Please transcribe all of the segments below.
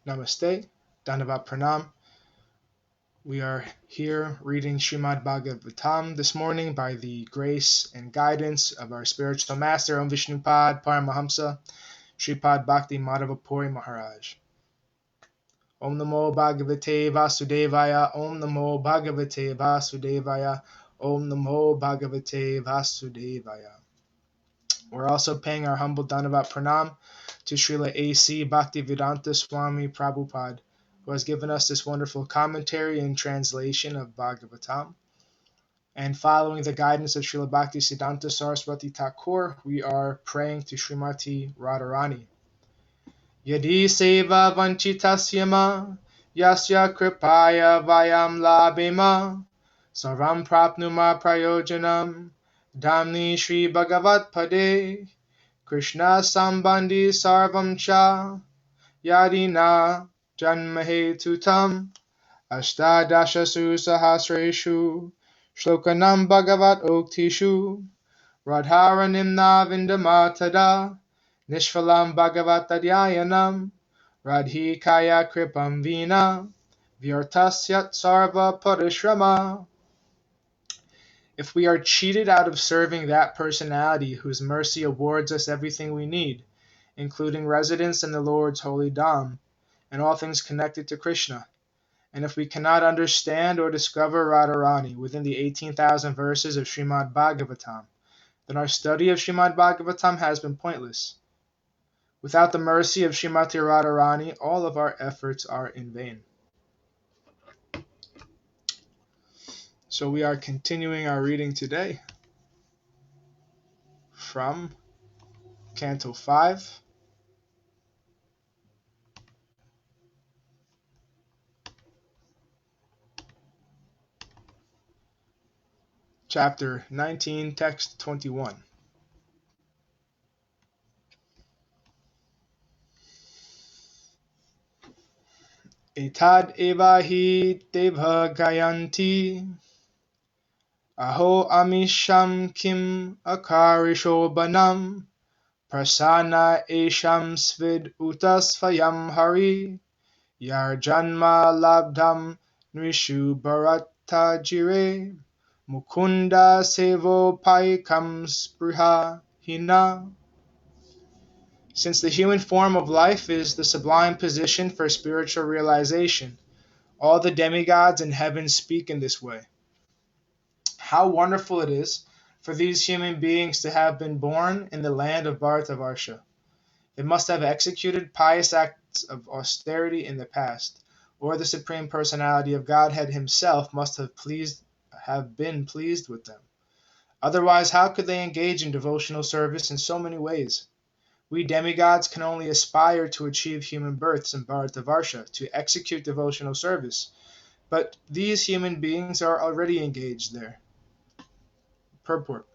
Namaste, Dandavat Pranam. We are here reading Srimad Bhagavatam this morning by the grace and guidance of our spiritual master, Om Vishnupad Paramahamsa, Sripad Bhakti Madhava Puri Maharaj. Om Namo Bhagavate Vasudevaya, Om Namo Bhagavate Vasudevaya, Om Namo Bhagavate Vasudevaya. We're also paying our humble Dandavat Pranam to Srila A.C. Bhaktivedanta Swami Prabhupada, who has given us this wonderful commentary and translation of Bhagavatam. And following the guidance of Srila Bhaktisiddhanta Saraswati Thakur, we are praying to Śrīmatī Rādhārāṇī. Yadi sevā-vañcitāḥ yasyāḥ kṛpayā vayaṃ labhema sarvaṃ prāpnumaḥ prayojanaṃ dhāmni śrī-bhagavat pade Kṛṣṇa-sambandhi sarvaṃ Yadi jānīmahe tutam Aṣṭādaśasu sahasreṣu ślokānāṃ bhāgavat-oktiṣu Rādhārānīṃ na vindāmaḥ nishphalam bhagavat-yayinam radhikaya kripam vina vyartasyat sarva-pariśramaḥ. If we are cheated out of serving that personality whose mercy awards us everything we need, including residence in the Lord's holy Dham, and all things connected to Krishna, and if we cannot understand or discover Rādhārānīṃ within the 18,000 verses of Srimad Bhagavatam, then our study of Srimad Bhagavatam has been pointless. Without the mercy of Śrīmatī Rādhārāṇī, all of our efforts are in vain. So we are continuing our reading today from Canto 5, Chapter 19, Text 21. Etad eva hi deva gayanti aho amisham kim akarisho banam prasana esham svid utas vayaṃ hari yar janma labdam nrishu bharata jire mukunda sevo paikam spriha hina. Since the human form of life is the sublime position for spiritual realization, all the demigods in heaven speak in this way. How wonderful it is for these human beings to have been born in the land of Bharata-varsa. They must have executed pious acts of austerity in the past, or the Supreme Personality of Godhead himself must have been pleased with them. Otherwise, how could they engage in devotional service in so many ways? We demigods can only aspire to achieve human births in Bharata-varsa, to execute devotional service, but these human beings are already engaged there. Purport.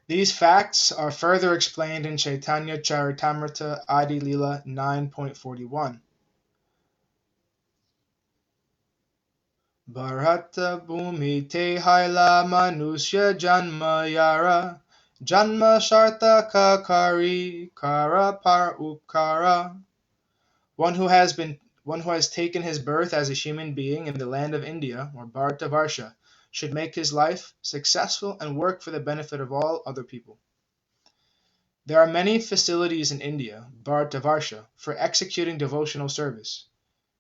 These facts are further explained in Chaitanya Charitamrita Adi Lila 9.41. Bharata bhumi te haila manusya janma yara Janma Shartaka Kari Kara Par Ukara. One who has taken his birth as a human being in the land of India, or Bharata-varsa, should make his life successful and work for the benefit of all other people. There are many facilities in India, Bharata-varsa, for executing devotional service.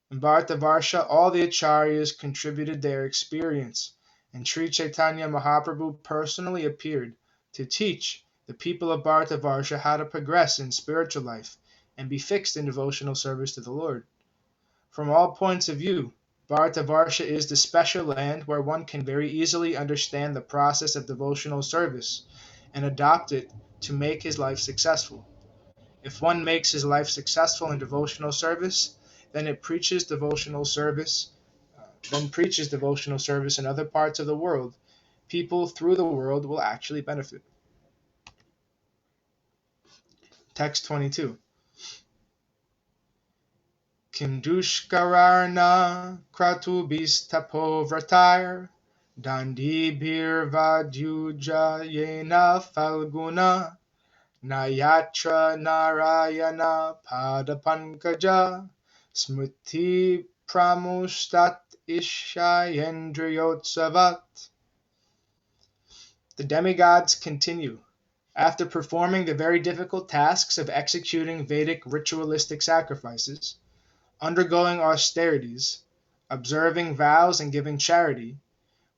In Bharata-varsa, all the acharyas contributed their experience, and Sri Chaitanya Mahaprabhu personally appeared to teach the people of Bharata-varsa how to progress in spiritual life and be fixed in devotional service to the Lord. From all points of view, Bharata-varsa is the special land where one can very easily understand the process of devotional service and adopt it to make his life successful. If one makes his life successful in devotional service, then preaches devotional service in other parts of the world. People through the world will actually benefit. Text 22. Kim dushkararna kratubis tapovratar dandi bir vadyuja yena falguna Nayatra Narayana Padapankaja Smriti Pramustat Ishayendriyotsavat. The demigods continue. After performing the very difficult tasks of executing Vedic ritualistic sacrifices, undergoing austerities, observing vows, and giving charity,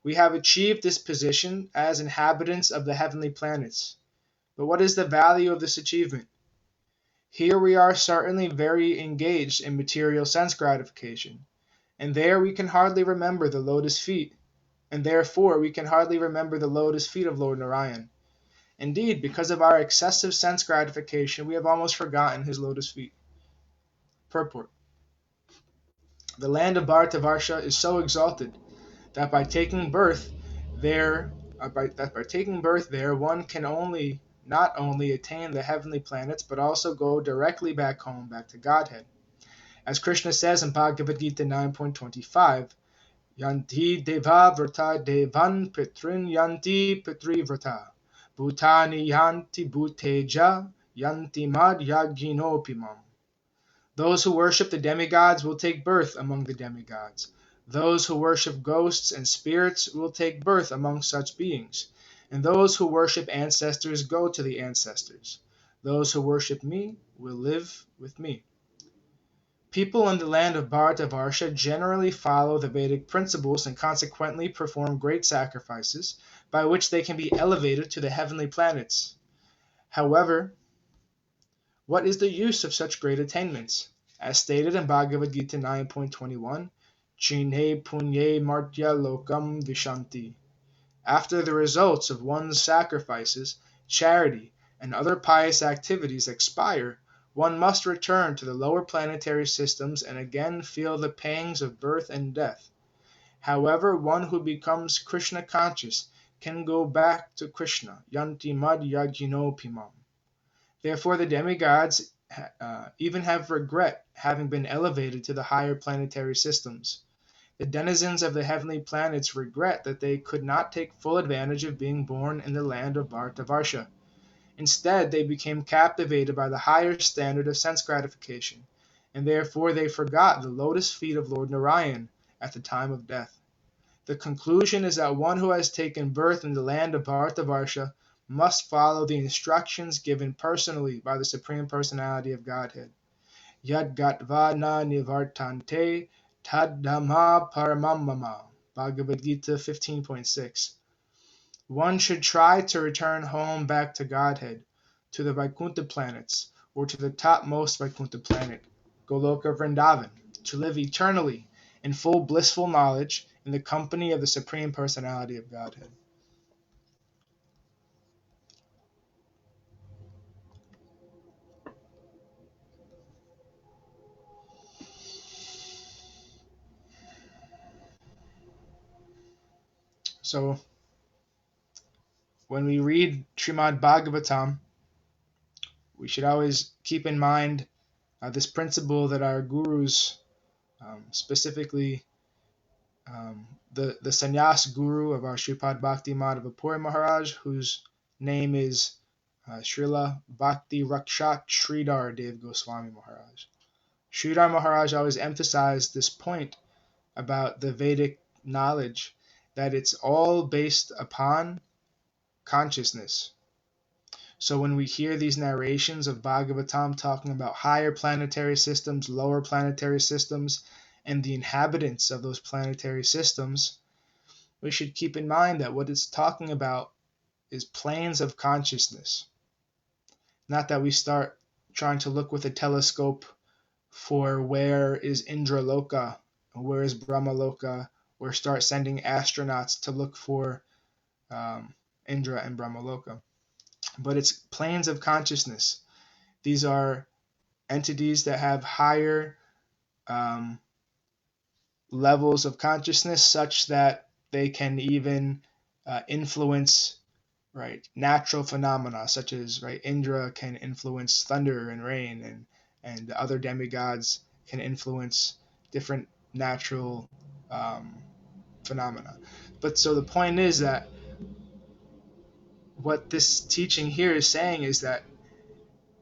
we have achieved this position as inhabitants of the heavenly planets. But what is the value of this achievement? Here we are certainly very engaged in material sense gratification, and there we can hardly remember the lotus feet, and therefore we can hardly remember the lotus feet of Lord Narayan. Indeed, because of our excessive sense gratification, we have almost forgotten his lotus feet. Purport. The land of Bharata-varsa is so exalted that by taking birth there, one can not only attain the heavenly planets, but also go directly back home, back to Godhead. As Krishna says in Bhagavad-gītā 9.25, Yanti deva vrata devan pitrin yanti pitri vrata. Bhutani yanti bhuteja yanti mad yajinopimam. Those who worship the demigods will take birth among the demigods. Those who worship ghosts and spirits will take birth among such beings. And those who worship ancestors go to the ancestors. Those who worship me will live with me. People in the land of Bharata-varsa generally follow the Vedic principles and consequently perform great sacrifices by which they can be elevated to the heavenly planets. However, what is the use of such great attainments? As stated in Bhagavad-gītā 9.21, Chine punye martya lokam vishanti. After the results of one's sacrifices, charity, and other pious activities expire, one must return to the lower planetary systems and again feel the pangs of birth and death. However, one who becomes Krishna conscious can go back to Krishna, yanti mad yajinopimam. Therefore, the demigods even have regret having been elevated to the higher planetary systems. The denizens of the heavenly planets regret that they could not take full advantage of being born in the land of Bharata-varsa. Instead, they became captivated by the higher standard of sense gratification, and therefore they forgot the lotus feet of Lord Narayan at the time of death. The conclusion is that one who has taken birth in the land of Bharata-varsa must follow the instructions given personally by the Supreme Personality of Godhead. Yad gatva na nivartante tad dhamma paramamama. Bhagavad-gītā 15.6. One should try to return home back to Godhead, to the Vaikuntha planets, or to the topmost Vaikuntha planet, Goloka Vrindavan, to live eternally in full blissful knowledge in the company of the Supreme Personality of Godhead. So, when we read Srimad Bhagavatam, we should always keep in mind this principle that our gurus, specifically the sannyas guru of our Sripad Bhakti Madhava Puri Maharaj, whose name is Srila Bhakti Rakshat Sridhar Dev Goswami Maharaj. Sridhar Maharaj always emphasized this point about the Vedic knowledge, that it's all based upon consciousness. So when we hear these narrations of Bhagavatam talking about higher planetary systems, lower planetary systems, and the inhabitants of those planetary systems, we should keep in mind that what it's talking about is planes of consciousness. Not that we start trying to look with a telescope for where is Indra Loka, or where is Brahma Loka, or start sending astronauts to look for Indra and Brahma Loka. But it's planes of consciousness. These are entities that have higher levels of consciousness, such that they can even influence natural phenomena, such as Indra can influence thunder and rain, and other demigods can influence different natural phenomena. But so the point is that what this teaching here is saying is that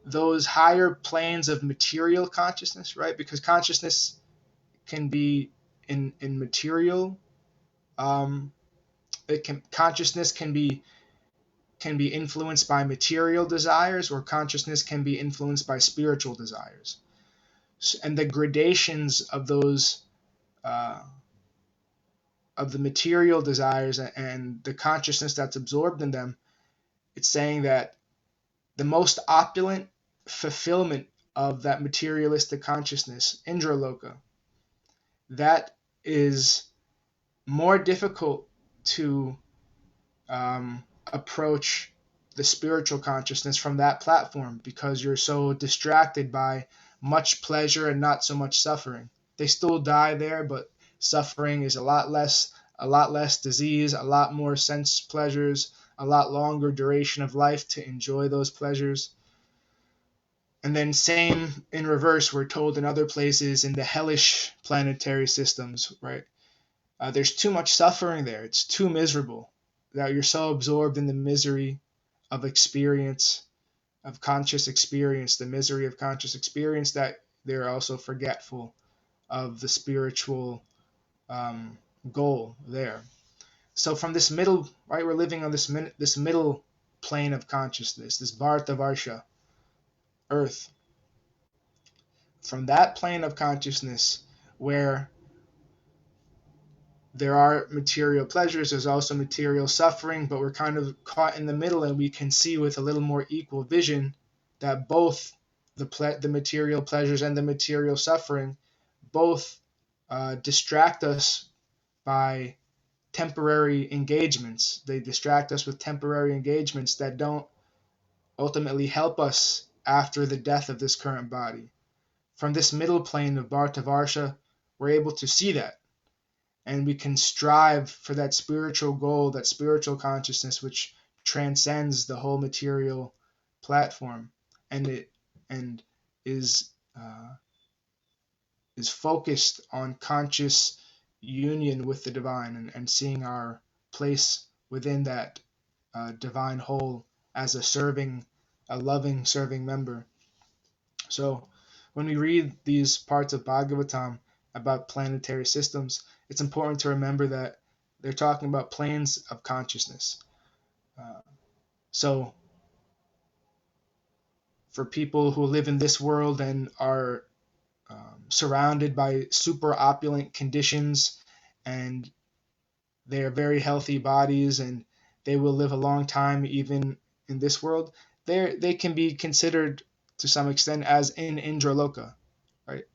those higher planes of material consciousness, right? Because consciousness can be in material. Consciousness can be influenced by material desires, or consciousness can be influenced by spiritual desires. And the gradations of those of the material desires and the consciousness that's absorbed in them, it's saying that the most opulent fulfillment of that materialistic consciousness, Indraloka, that is more difficult to approach the spiritual consciousness from that platform, because you're so distracted by much pleasure and not so much suffering. They still die there, but suffering is a lot less disease, a lot more sense pleasures, a lot longer duration of life to enjoy those pleasures. And then same in reverse, we're told in other places in the hellish planetary systems, right? There's too much suffering there. It's too miserable, that you're so absorbed in the misery of experience, of conscious experience, the misery of conscious experience, that they're also forgetful of the spiritual goal there. So from this middle, right, we're living on this middle plane of consciousness, this Bharata-varsa, earth. From that plane of consciousness where there are material pleasures, there's also material suffering, but we're kind of caught in the middle, and we can see with a little more equal vision that both the material pleasures and the material suffering both distract us by temporary engagements. They distract us with temporary engagements that don't ultimately help us after the death of this current body. From this middle plane of Bharata-varsa, we're able to see that. And we can strive for that spiritual goal, that spiritual consciousness, which transcends the whole material platform, and is focused on conscious union with the divine, and seeing our place within that divine whole as a loving serving member. So when we read these parts of Bhagavatam about planetary systems, it's important to remember that they're talking about planes of consciousness. So for people who live in this world and are surrounded by super opulent conditions, and they are very healthy bodies, and they will live a long time even in this world, they can be considered to some extent as in Indraloka, right?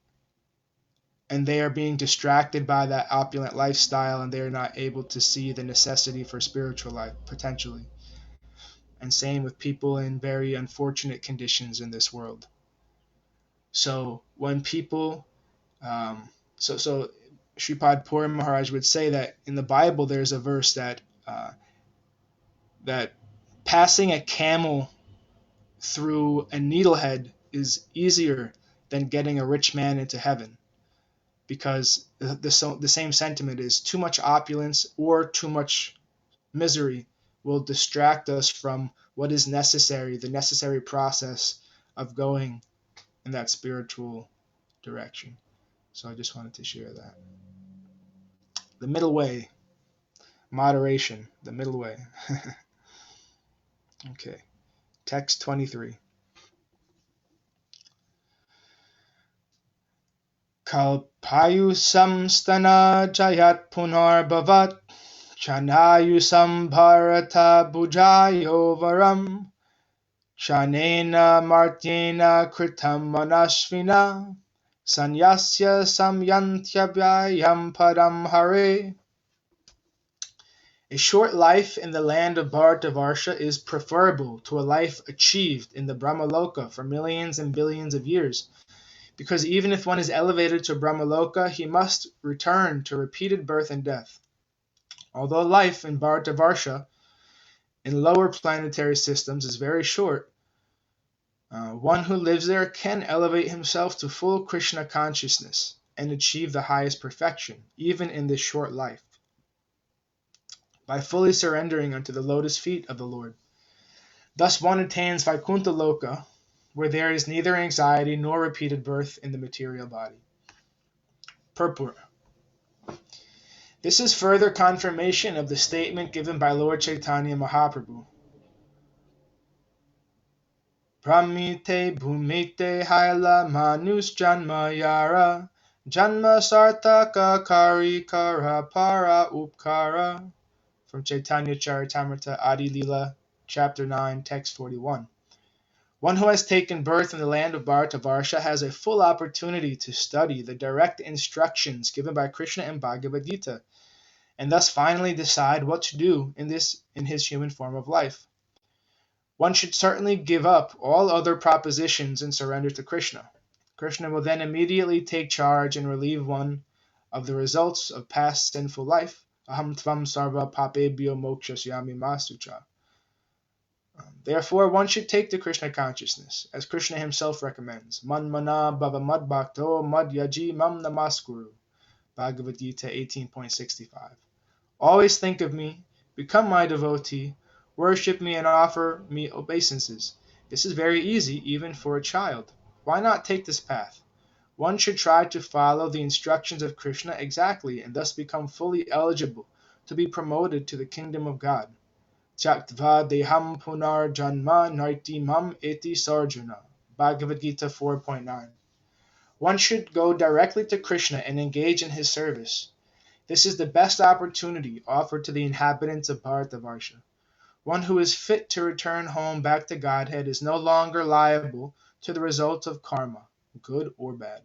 And they are being distracted by that opulent lifestyle, and they are not able to see the necessity for spiritual life, potentially. And same with people in very unfortunate conditions in this world. So when people, so Sripad Puri Maharaj would say that in the Bible there's a verse that that passing a camel through a needlehead is easier than getting a rich man into heaven, because the same sentiment is too much opulence or too much misery will distract us from what is necessary, the necessary process of going in that spiritual direction. So I just wanted to share that. The middle way, moderation, the middle way. Okay, text 23. Kalpayusam stana jayat punar bhavat chanayusam bharata bujayo varam chanena martyena kritam manashvina sanyasya samyantya vayaṃ padam hare. A short life in the land of Bharata-varsa is preferable to a life achieved in the Brahmaloka for millions and billions of years, because even if one is elevated to Brahmaloka, he must return to repeated birth and death. Although life in Bharata-varsa, in lower planetary systems, is very short, one who lives there can elevate himself to full Krishna consciousness and achieve the highest perfection, even in this short life, by fully surrendering unto the lotus feet of the Lord. Thus one attains Vaikuntha Loka, where there is neither anxiety nor repeated birth in the material body. Purport. This is further confirmation of the statement given by Lord Chaitanya Mahaprabhu. Pramite bhumite haila manus janma yara janma sartaka karikara para upkara. From Chaitanya Charitamrita Adi Lila, Chapter 9, Text 41. One who has taken birth in the land of Bharata-varsa has a full opportunity to study the direct instructions given by Krishna in Bhagavad Gita, and thus finally decide what to do in his human form of life. One should certainly give up all other propositions and surrender to Krishna. Krishna will then immediately take charge and relieve one of the results of past sinful life. Aham tvam sarva papebhyo mokshasyami masucha. Therefore, one should take to Krishna consciousness, as Krishna himself recommends. Man mana bhava mad bhakto mad yaji mam namaskuru. Bhagavad Gita 18.65. Always think of me, become my devotee, worship me and offer me obeisances. This is very easy even for a child. Why not take this path? One should try to follow the instructions of Krishna exactly and thus become fully eligible to be promoted to the kingdom of God. Tyaktva deham punar janma naiti mam eti sarjuna. Bhagavad Gita 4.9. One should go directly to Krishna and engage in his service. This is the best opportunity offered to the inhabitants of Bharata-varsa. One who is fit to return home back to Godhead is no longer liable to the results of karma, good or bad.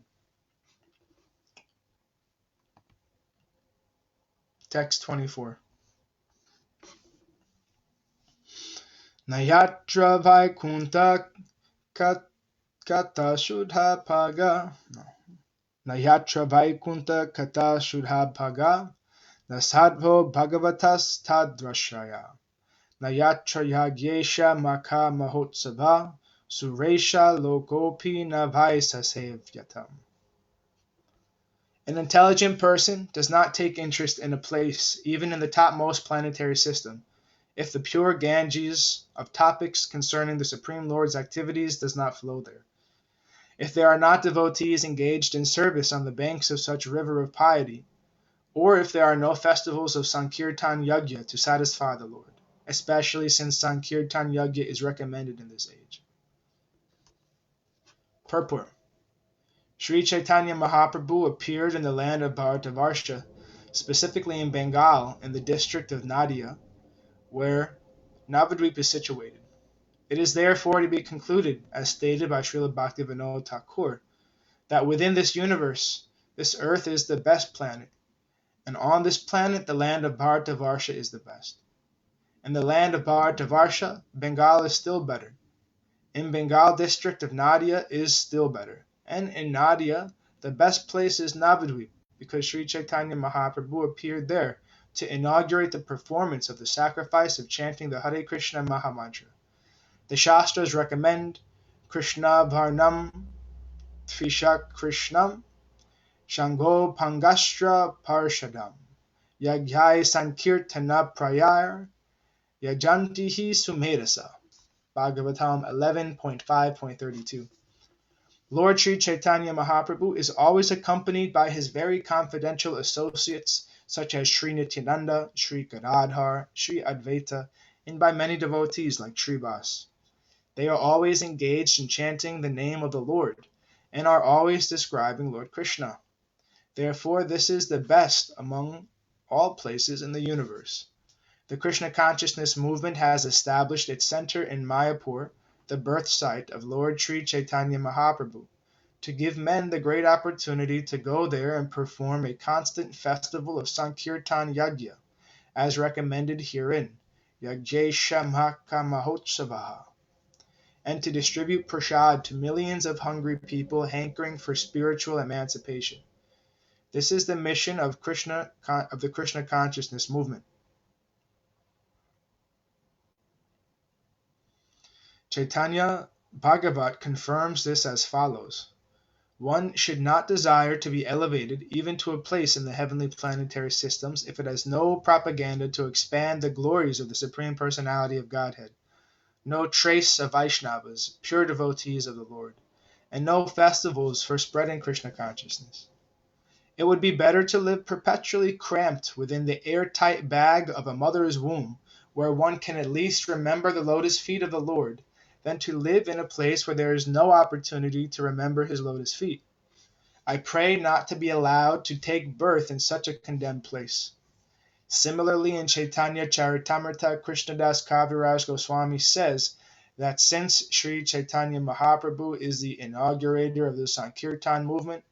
Text 24. Nayatra vaikunta kata shudha paga. Nayatra vaikunta kata shudha paga. Nasadho bhagavatas tadrashaya. Nayatra yagyesha maka mahotsava. Suresha lokopi navaisa sevyatam. An intelligent person does not take interest in a place, even in the topmost planetary system, if the pure Ganges of topics concerning the Supreme Lord's activities does not flow there. If there are not devotees engaged in service on the banks of such river of piety, or if there are no festivals of Sankirtan Yajna to satisfy the Lord, especially since Sankirtan Yajna is recommended in this age. Purport. Sri Chaitanya Mahaprabhu appeared in the land of Bharata-varsa, specifically in Bengal, in the district of Nadia, where Navadvīpa is situated. It is therefore to be concluded, as stated by Srila Bhaktivinoda Thakur, that within this universe, this earth is the best planet, and on this planet the land of Bharata-varsa is the best. In the land of Bharata-varsa, Bengal is still better. In Bengal district of Nadia is still better. And in Nadia, the best place is Navadvīpa, because Sri Chaitanya Mahaprabhu appeared there to inaugurate the performance of the sacrifice of chanting the Hare Krishna Mahamantra. The Shastras recommend Kṛṣṇa-varnam Tvishak Krishnam Shango Pangastra Parshadam Yagyai Sankirtana Prayar Yajantihi Sumedasa. Bhagavatam 11.5.32. Lord Sri Chaitanya Mahaprabhu is always accompanied by his very confidential associates such as Sri Nityananda, Sri Gadadhar, Sri Advaita, and by many devotees like Srivas. They are always engaged in chanting the name of the Lord and are always describing Lord Krishna. Therefore, this is the best among all places in the universe. The Krishna consciousness movement has established its center in Mayapur, the birth site of Lord Sri Chaitanya Mahaprabhu, to give men the great opportunity to go there and perform a constant festival of Sankirtan Yajna, as recommended herein, Yajnesha Maka Mahotsavaha, and to distribute prasad to millions of hungry people hankering for spiritual emancipation. This is the mission of the Krishna consciousness movement. Chaitanya Bhagavat confirms this as follows. One should not desire to be elevated even to a place in the heavenly planetary systems if it has no propaganda to expand the glories of the Supreme Personality of Godhead. no trace of Vaishnavas, pure devotees of the Lord, and no festivals for spreading Krishna consciousness. It would be better to live perpetually cramped within the airtight bag of a mother's womb, where one can at least remember the lotus feet of the Lord, than to live in a place where there is no opportunity to remember his lotus feet. I pray not to be allowed to take birth in such a condemned place. Similarly, in Chaitanya Charitamrita, Krishnadas Kaviraj Goswami says that since Sri Chaitanya Mahaprabhu is the inaugurator of the Sankirtan movement,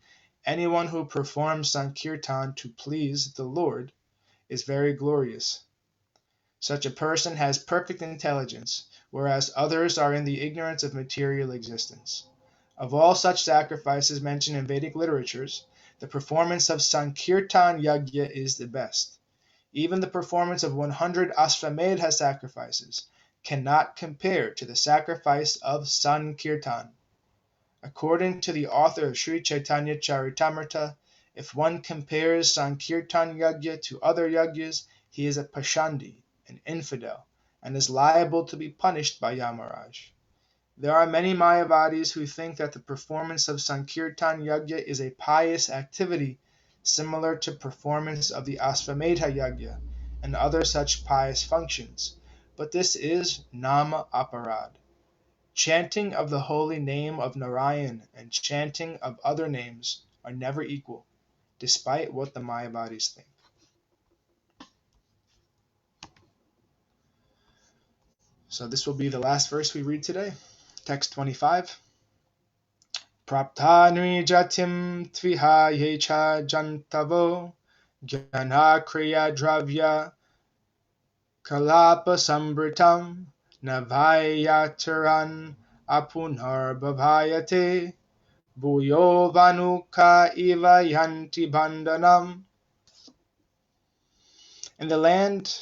anyone who performs Sankirtan to please the Lord is very glorious. Such a person has perfect intelligence, whereas others are in the ignorance of material existence. Of all such sacrifices mentioned in Vedic literatures, the performance of Sankirtan Yajna is the best. Even the performance of 100 Ashvamedha sacrifices cannot compare to the sacrifice of Sankirtan. According to the author of Sri Chaitanya Charitamrita, if one compares Sankirtan Yajna to other yajnas, he is a Pashandi, an infidel, and is liable to be punished by Yamaraj. There are many Mayavadis who think that the performance of Sankirtan Yajna is a pious activity similar to performance of the Ashvamedha Yajna and other such pious functions, but this is Nama Aparad. Chanting of the holy name of Narayan and chanting of other names are never equal, despite what the Mayavadis think. So this will be the last verse we read today. Text 25. Prapta jatim tviha yecha jantavo gyana kriya dravya kalapa sambritam navayataran apunar bhavayate bhuyo vanuka iva yanti bandhanam. In the land,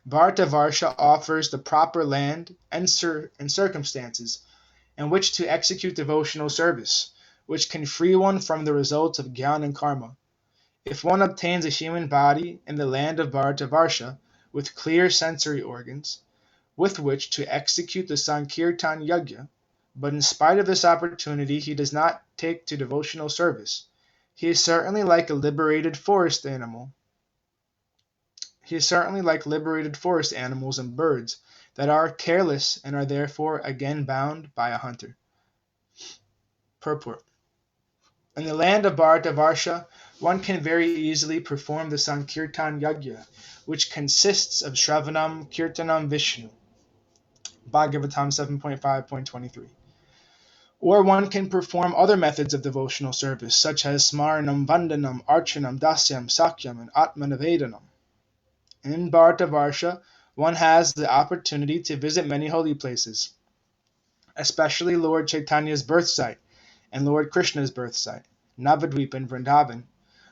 Bharata-varsa offers the proper land and circumstances in which to execute devotional service, which can free one from the results of jnana and karma. If one obtains a human body in the land of Bharata-varsa with clear sensory organs, with which to execute the Sankirtan Yajna, but in spite of this opportunity he does not take to devotional service, he is certainly like a liberated forest animal. He is certainly like liberated forest animals and birds that are careless and are therefore again bound by a hunter. Purport. In the land of Bharata-varsa, one can very easily perform the Sankirtan Yajna, which consists of Shravanam, Kirtanam, Vishnu. Bhagavatam 5.19.21. Or one can perform other methods of devotional service, such as Smaranam, Vandanam, Archanam, Dasyam, Sakyam, and Atmanavedanam. In Bharata-varsa, one has the opportunity to visit many holy places, especially Lord Chaitanya's birth site and Lord Krishna's birth site, Navadvīpa and Vrindavan,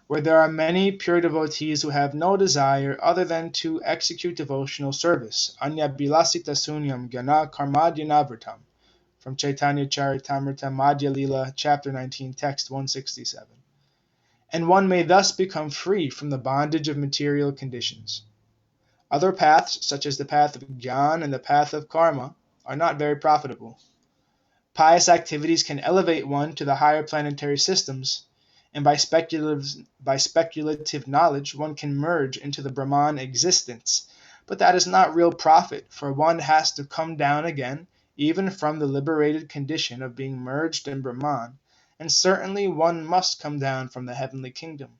where there are many pure devotees who have no desire other than to execute devotional service. Anya bilasita sunyam gyana karmadyanavritam, from Chaitanya Charitamrita Madhya Lila, chapter 19, text 167. And one may thus become free from the bondage of material conditions. Other paths, such as the path of Jnana and the path of Karma, are not very profitable. Pious activities can elevate one to the higher planetary systems, and by speculative knowledge one can merge into the Brahman existence. But that is not real profit, for one has to come down again, even from the liberated condition of being merged in Brahman, and certainly one must come down from the heavenly kingdom.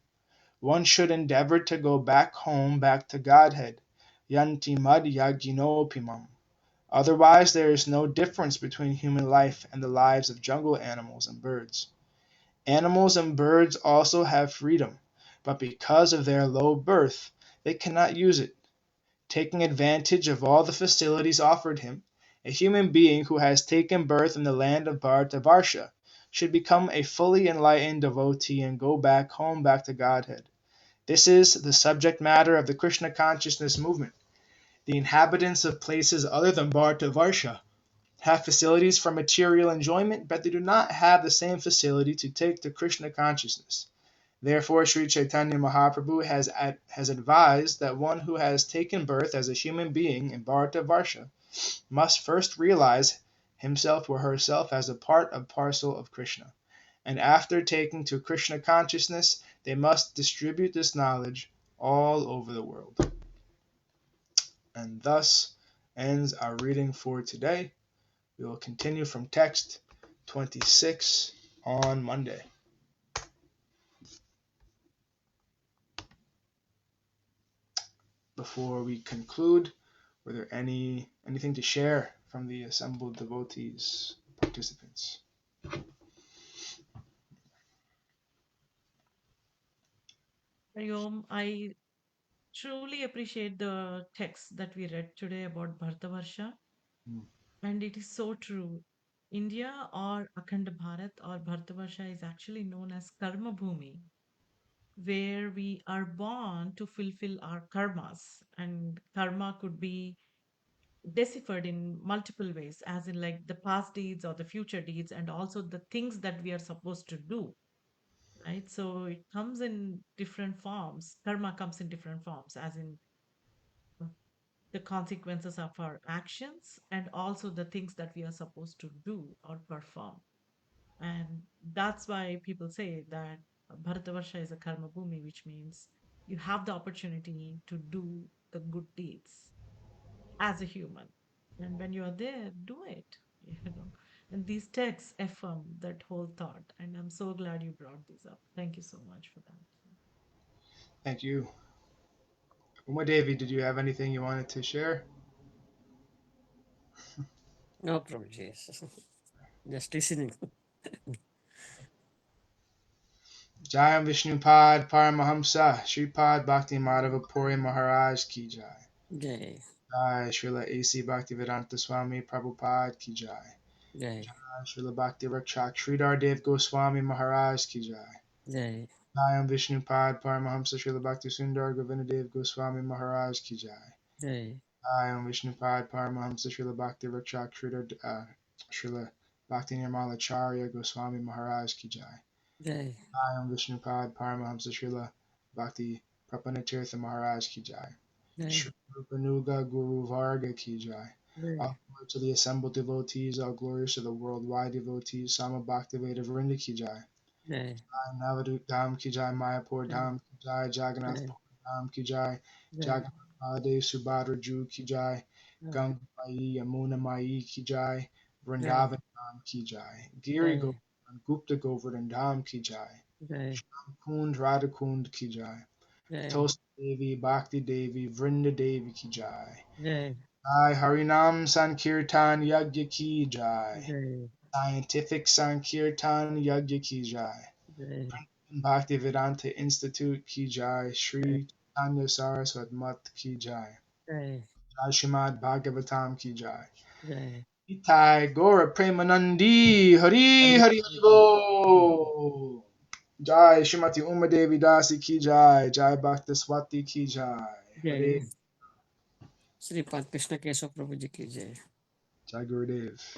One should endeavor to go back home, back to Godhead. Yanti mad yaginopimam. Otherwise, there is no difference between human life and the lives of jungle animals and birds. Animals and birds also have freedom, but because of their low birth, they cannot use it. Taking advantage of all the facilities offered him, a human being who has taken birth in the land of Bharata-varsa should become a fully enlightened devotee and go back home, back to Godhead. This is the subject matter of the Krishna consciousness movement. The inhabitants of places other than Bharata-varsa have facilities for material enjoyment, but they do not have the same facility to take to Krishna consciousness. Therefore, Sri Chaitanya Mahaprabhu has advised that one who has taken birth as a human being in Bharata-varsa must first realize himself or herself as a part and parcel of Krishna. And after taking to Krishna consciousness, they must distribute this knowledge all over the world. And thus ends our reading for today. We will continue from text 26 on Monday. Before we conclude, were there anything to share from the assembled devotees, participants? I truly appreciate the text that we read today about Bharata-varsa, and it is so true. India or Akhanda Bharat or Bharata-varsa is actually known as Karma Bhumi, where we are born to fulfill our karmas, and karma could be deciphered in multiple ways, as in like the past deeds or the future deeds, and also the things that we are supposed to do, right? So it comes in different forms. Karma comes in different forms, as in the consequences of our actions and also the things that we are supposed to do or perform. And that's why people say that Bharatavarsha is a karma bhumi, which means you have the opportunity to do the good deeds as a human. And when you are there, do it, you know. And these texts affirm that whole thought. And I'm so glad you brought this up. Thank you so much for that. Thank you. Uma Devi, did you have anything you wanted to share? No problem, yes. Just listening. Jayam Vishnupad Paramahamsa Shripad Bhakti Madhava Puri Maharaj Ki Jai. Jai, Jai Srila A.C. Bhaktivedanta Swami Prabhupada Ki Jai. Jai, Jai Srila Bhakti Rakshak Sridhar Dev Goswami Maharaj Ki Jai. Jai, Jayam Vishnupad Paramahamsa Srila Bhakti Sundar Govinda Dev Goswami Maharaj Ki Jai. Jai, Jayam Vishnupad Paramahamsa Srila Bhakti Rakshak Srila Bhakti Nirmala Charya Goswami Maharaj Ki Jai. Jai, Jayam Vishnupad Paramahamsa Srila Bhakti Prapanatirtha Maharaj Ki Jai. Jai, Shri Rupanuga Guru Varga Ki Jai. Jai, All glory to the assembled devotees, all glories to the worldwide devotees, Sama Bhaktiveda Vrinda Ki Jai. Jai, Navadut Dham Ki Jai, Mayapur Jai, Dham Ki Jai, Jagannath Jai, Puri Dham Ki Jai, Jai, Jagannath Baladev Subhadra Ju Ki Jai, Ganga Mai Yamuna Mai Ki Jai, Jai, Vrindavan Dham Ki Jai, Giri Jai, Govardhan, Gupta Govardhan Dham Ki Jai, Jai, Kund Radha Kund Ki Jai, Jai, Toast Devi, Bhakti Devi, Vrinda Devi Ki Jai. Jai, Jai Harinam Sankirtan Yagya Ki Jai. Jai, Scientific Sankirtan Yagya Ki Jai. Jai, Bhaktivedanta Institute Ki Jai. Sri Chaitanya Saraswat Mat Ki Jai. Jai, Jai Srimad Bhagavatam Ki Jai. Jai, Itai Gora Premanandi Hari Hari Hari Hari Bo. Jai Śrīmatī Uma Devi Dasi Ki Jai. Jai Bhakti Swati Ki Jai. Jai, Hare Sripad Krishna Keshav Prabhu Ji ki Jai. Jai Gurudev.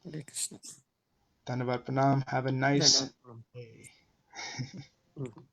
Hare Krishna. Dhanyavad Pranam. Have a nice Dhanavad Prabhu. day. Mhm.